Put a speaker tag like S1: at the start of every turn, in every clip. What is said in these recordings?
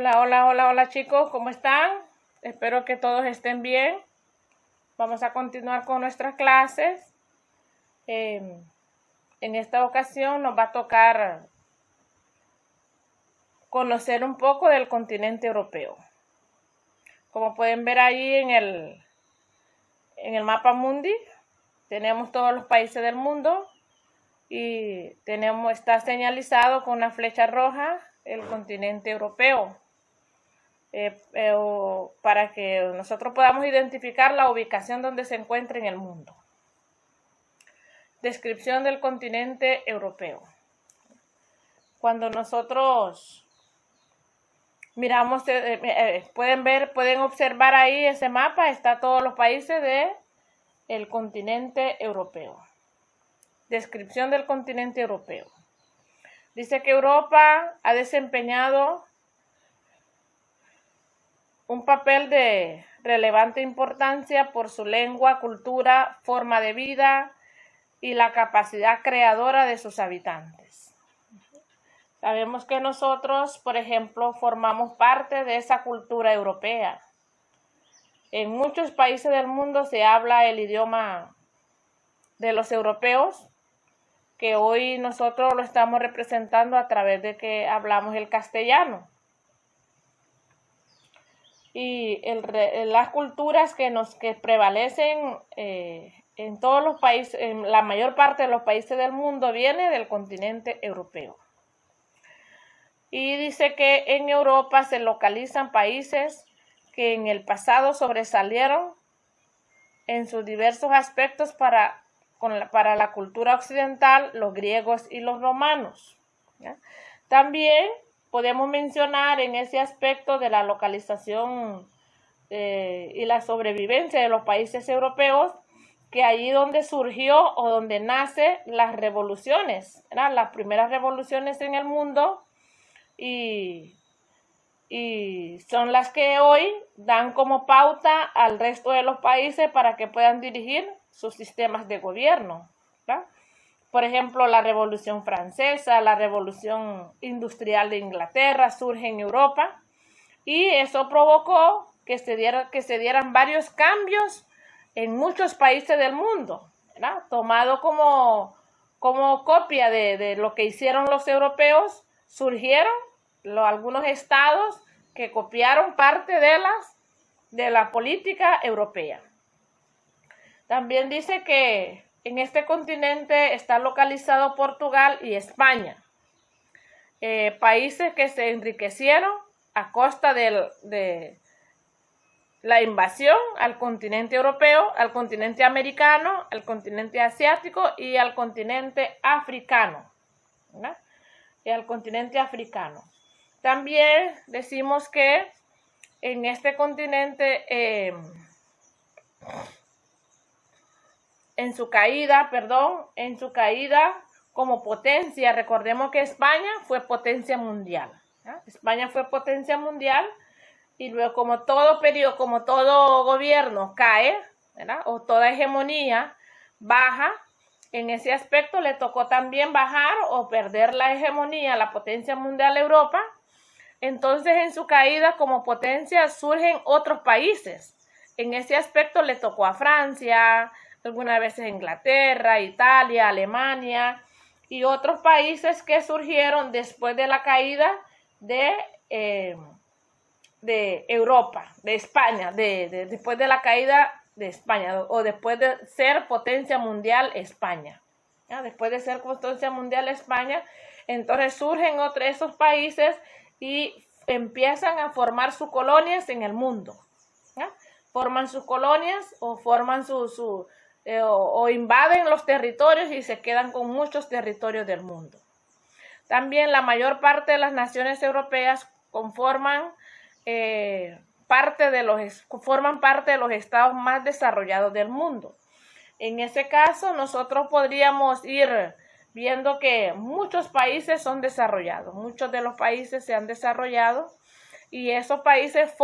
S1: Hola, hola, hola, hola chicos, ¿cómo están? Espero que todos estén bien. Vamos a continuar con nuestras clases. En esta ocasión nos va a tocar conocer un poco del continente europeo. Como pueden ver ahí en el mapa mundi, tenemos todos los países del mundo y está señalizado con una flecha roja el continente europeo. Para que nosotros podamos identificar la ubicación donde se encuentra en el mundo. Descripción del continente europeo. Cuando nosotros miramos, pueden observar ahí ese mapa, está todos los países del continente europeo. Descripción del continente europeo. Dice que Europa ha desempeñado un papel de relevante importancia por su lengua, cultura, forma de vida y la capacidad creadora de sus habitantes. Sabemos que nosotros, por ejemplo, formamos parte de esa cultura europea. En muchos países del mundo se habla el idioma de los europeos, que hoy nosotros lo estamos representando a través de que hablamos el castellano. Y las culturas que prevalecen en todos los países, en la mayor parte de los países del mundo, viene del continente europeo. Y dice que en Europa se localizan países que en el pasado sobresalieron en sus diversos aspectos para la cultura occidental, los griegos y los romanos, ¿ya? También podemos mencionar en ese aspecto de la localización y la sobrevivencia de los países europeos, que allí donde surgió o donde nacen las revoluciones, ¿verdad? Las primeras revoluciones en el mundo, y son las que hoy dan como pauta al resto de los países para que puedan dirigir sus sistemas de gobierno, ¿verdad? Por ejemplo, la Revolución Francesa, la Revolución Industrial de Inglaterra surge en Europa, y eso provocó que se dieran varios cambios en muchos países del mundo, ¿verdad? Tomado como copia de lo que hicieron los europeos, surgieron algunos estados que copiaron parte de la política europea. También dice que en este continente está localizado Portugal y España, países que se enriquecieron a costa de la invasión al continente europeo, al continente americano, al continente asiático y al continente africano, ¿verdad? Y al continente africano. También decimos que en este continente, en su caída como potencia, recordemos que España fue potencia mundial, ¿eh? España fue potencia mundial, y luego como todo gobierno cae, ¿verdad? O toda hegemonía baja, en ese aspecto le tocó también bajar o perder la hegemonía, la potencia mundial Europa. Entonces en su caída como potencia surgen otros países. En ese aspecto le tocó a Francia, algunas veces Inglaterra, Italia, Alemania y otros países que surgieron después de la caída de Europa, de España, después de la caída de España, o después de ser potencia mundial España, ¿ya? Después de ser potencia mundial España, entonces surgen esos países y empiezan a formar sus colonias en el mundo, ¿ya? Forman sus colonias o forman o invaden los territorios y se quedan con muchos territorios del mundo. También la mayor parte de las naciones europeas forman parte de los estados más desarrollados del mundo. En ese caso, nosotros podríamos ir viendo que muchos países son desarrollados, muchos de los países se han desarrollado, y esos países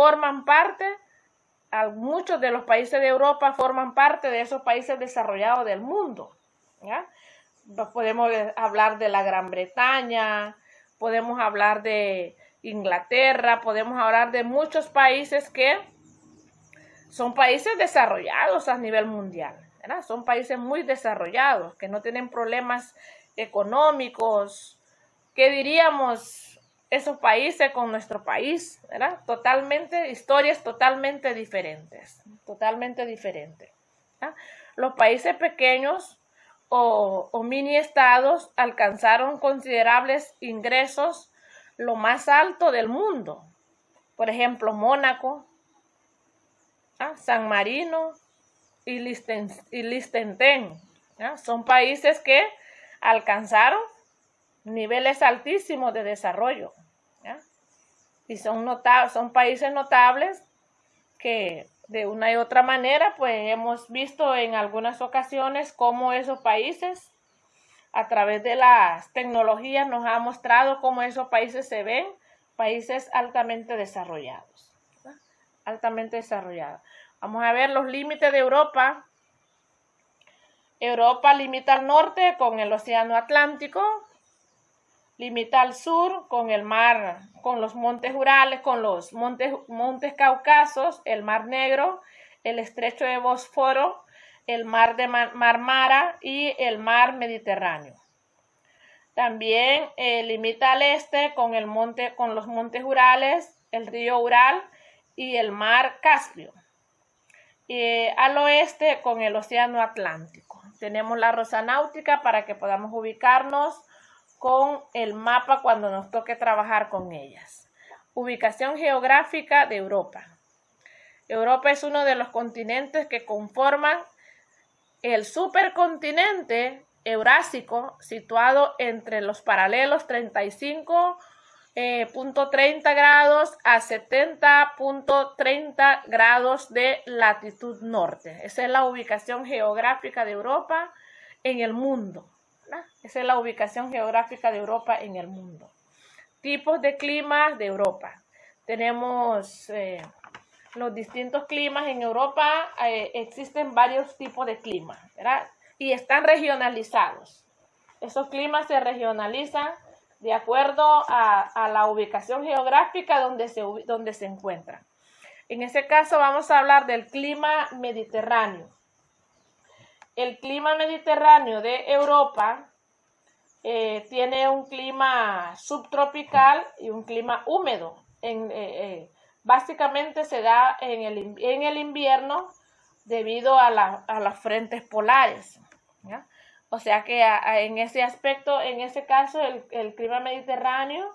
S1: muchos de los países de Europa forman parte de esos países desarrollados del mundo, ¿ya? Podemos hablar de la Gran Bretaña, podemos hablar de Inglaterra, podemos hablar de muchos países que son países desarrollados a nivel mundial, ¿verdad? Son países muy desarrollados, que no tienen problemas económicos. ¿Qué diríamos esos países con nuestro país? ¿Verdad? Totalmente, historias totalmente diferentes, ¿verdad? Los países pequeños o mini estados alcanzaron considerables ingresos, lo más alto del mundo. Por ejemplo, Mónaco, San Marino y Liechtenstein, son países que alcanzaron niveles altísimos de desarrollo, ¿ya? Y son países notables que de una y otra manera pues hemos visto en algunas ocasiones cómo esos países a través de las tecnologías nos ha mostrado cómo esos países se ven países altamente desarrollados, ¿verdad? Altamente desarrollados. Vamos a ver los límites de Europa. Europa limita al norte con el Océano Atlántico, limita al sur con el mar, con los montes Urales, con los montes Cáucasos, el Mar Negro, el Estrecho de Bósforo, el Mar de Marmara y el Mar Mediterráneo. También limita al este con los montes Urales, el río Ural y el Mar Caspio. Al oeste con el Océano Atlántico. Tenemos la rosa náutica para que podamos ubicarnos con el mapa cuando nos toque trabajar con ellas. Ubicación geográfica de Europa. Europa es uno de los continentes que conforman el supercontinente eurásico, situado entre los paralelos 35.30 grados a 70.30 grados de latitud norte. Esa es la ubicación geográfica de Europa en el mundo. Esa es la ubicación geográfica de Europa en el mundo. Tipos de climas de Europa. Tenemos los distintos climas en Europa. Existen varios tipos de climas, ¿verdad? Y están regionalizados. Esos climas se regionalizan de acuerdo a la ubicación geográfica donde se encuentran. En ese caso vamos a hablar del clima mediterráneo. El clima mediterráneo de Europa tiene un clima subtropical y un clima húmedo. Básicamente se da en el invierno debido a las frentes polares, ¿ya? O sea que en ese aspecto, en ese caso, el clima mediterráneo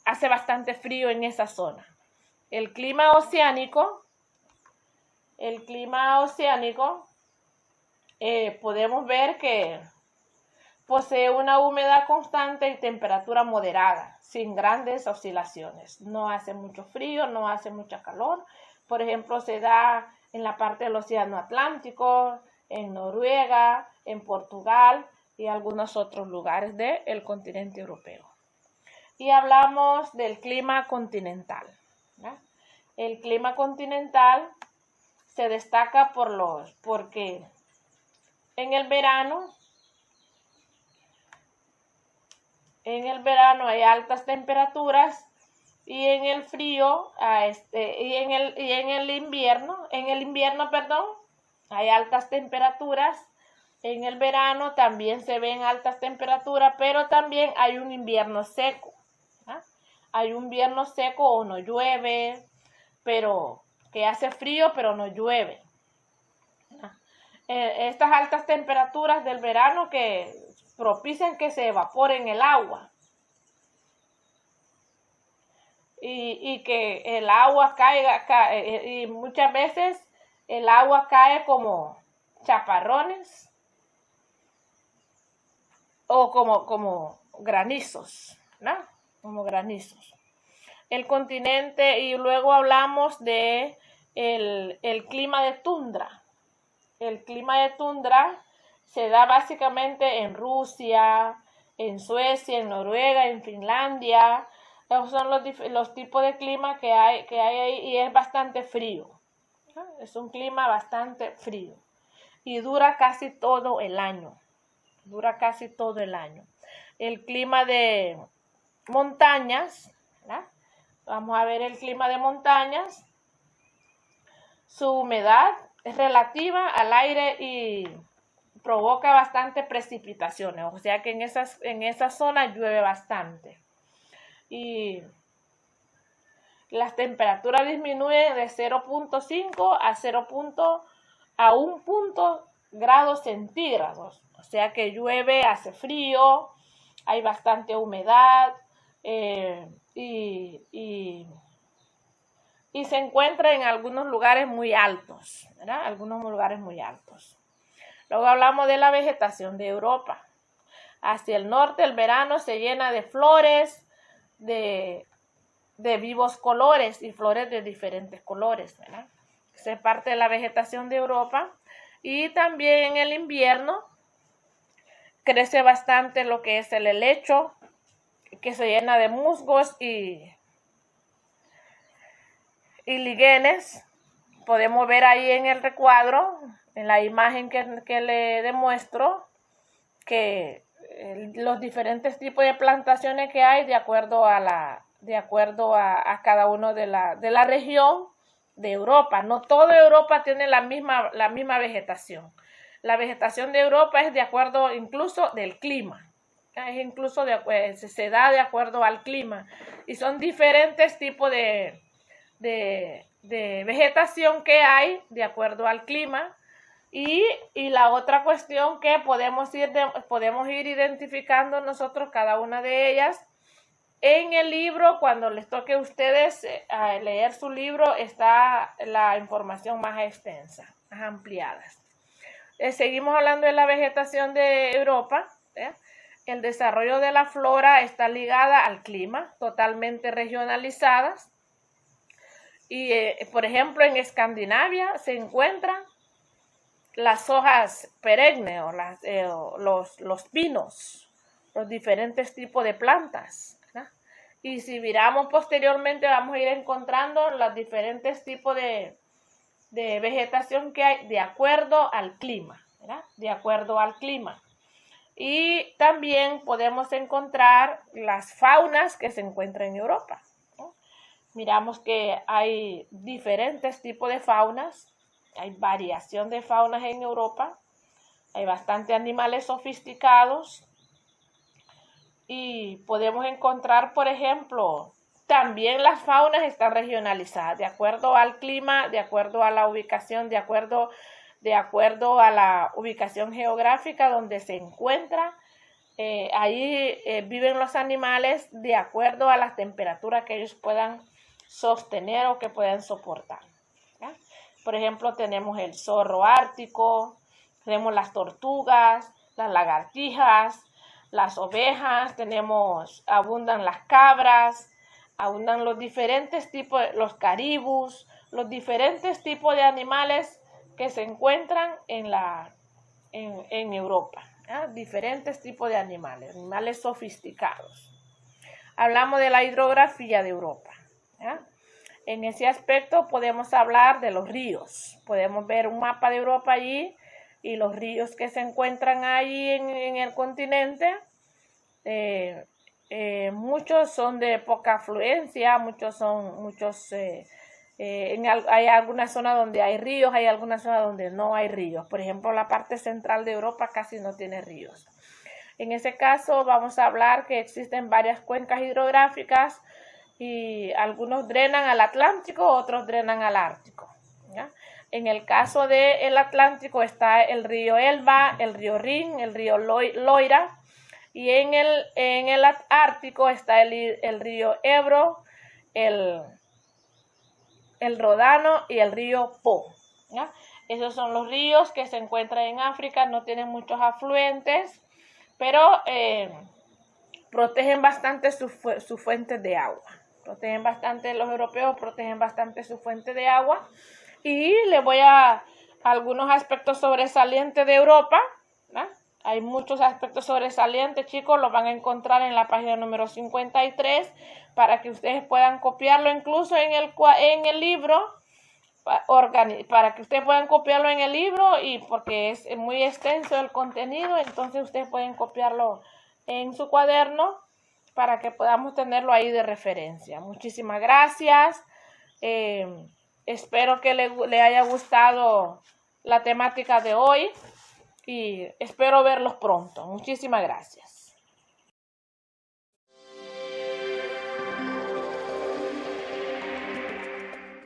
S1: hace bastante frío en esa zona. El clima oceánico, podemos ver que posee una humedad constante y temperatura moderada, sin grandes oscilaciones. No hace mucho frío, no hace mucha calor. Por ejemplo, se da en la parte del Océano Atlántico, en Noruega, en Portugal y algunos otros lugares del continente europeo. Y hablamos del clima continental, ¿no? El clima continental se destaca porque en el verano hay altas temperaturas y en el frío en el invierno hay altas temperaturas. En el verano también se ven altas temperaturas, pero también hay un invierno seco, ¿no? Hay un invierno seco o no llueve, pero que hace frío pero no llueve, ¿no? Estas altas temperaturas del verano que propician que se evapore el agua y que el agua caiga y muchas veces el agua cae como chaparrones o como granizos, ¿no? Como granizos. El continente, y luego hablamos de el clima de tundra. El clima de tundra se da básicamente en Rusia, en Suecia, en Noruega, en Finlandia. Esos son los tipos de clima que hay ahí y es bastante frío. Es un clima bastante frío y dura casi todo el año. El clima de montañas, ¿verdad? Vamos a ver el clima de montañas. Su humedad es relativa al aire y provoca bastante precipitaciones, o sea que en esas zonas llueve bastante. Y las temperaturas disminuyen de 0.5 a 1 punto grados centígrados, o sea que llueve, hace frío, hay bastante humedad y se encuentra en algunos lugares muy altos, ¿verdad? Algunos lugares muy altos. Luego hablamos de la vegetación de Europa. Hacia el norte el verano se llena de flores, de vivos colores y flores de diferentes colores, ¿verdad? Esa es parte de la vegetación de Europa. Y también en el invierno crece bastante lo que es el helecho, que se llena de musgos y líquenes. Podemos ver ahí en el recuadro, en la imagen que le demuestro, que los diferentes tipos de plantaciones que hay de acuerdo a cada uno de la región de Europa. No toda Europa tiene la misma vegetación. La vegetación de Europa es de acuerdo incluso del clima. Es incluso se da de acuerdo al clima. Y son diferentes tipos de vegetación que hay de acuerdo al clima. Y la otra cuestión que podemos ir identificando nosotros cada una de ellas. En el libro, cuando les toque a ustedes leer su libro, está la información más extensa, más ampliada. Seguimos hablando de la vegetación de Europa. El desarrollo de la flora está ligada al clima, totalmente regionalizadas. Y, por ejemplo, en Escandinavia se encuentran las hojas perennes o los pinos, los diferentes tipos de plantas, ¿verdad? Y si miramos posteriormente vamos a ir encontrando los diferentes tipos de vegetación que hay de acuerdo al clima, ¿verdad? De acuerdo al clima. Y también podemos encontrar las faunas que se encuentran en Europa, ¿no? Miramos que hay diferentes tipos de faunas. Hay variación de faunas en Europa, hay bastantes animales sofisticados y podemos encontrar, por ejemplo, también las faunas están regionalizadas de acuerdo al clima, de acuerdo a la ubicación, de acuerdo a la ubicación geográfica donde se encuentra. Ahí viven los animales de acuerdo a las temperaturas que ellos puedan sostener o que puedan soportar, ¿ya? Por ejemplo, tenemos el zorro ártico, tenemos las tortugas, las lagartijas, las ovejas, abundan las cabras, abundan los diferentes tipos, los caribús, los diferentes tipos de animales que se encuentran en Europa, ¿ya? Diferentes tipos de animales sofisticados. Hablamos de la hidrografía de Europa, ¿ya? En ese aspecto podemos hablar de los ríos. Podemos ver un mapa de Europa allí y los ríos que se encuentran ahí en el continente. Muchos son de poca afluencia, hay algunas zonas donde hay ríos, hay algunas zonas donde no hay ríos. Por ejemplo, la parte central de Europa casi no tiene ríos. En ese caso vamos a hablar que existen varias cuencas hidrográficas y algunos drenan al Atlántico, otros drenan al Ártico, ¿ya? En el caso del Atlántico está el río Elba, el río Rin, el río Loira, y en el Ártico está el río Ebro, el Ródano y el río Po, ¿ya? Esos son los ríos que se encuentran en África, no tienen muchos afluentes, pero protegen bastante sus fuentes de agua. Los europeos protegen bastante su fuente de agua. Y les voy a algunos aspectos sobresalientes de Europa, ¿no? Hay muchos aspectos sobresalientes, chicos, los van a encontrar en la página número 53 para que ustedes puedan copiarlo incluso en el libro, para que ustedes puedan copiarlo en el libro, y porque es muy extenso el contenido, entonces ustedes pueden copiarlo en su cuaderno para que podamos tenerlo ahí de referencia. Muchísimas gracias. Espero que le haya gustado la temática de hoy y espero verlos pronto. Muchísimas gracias.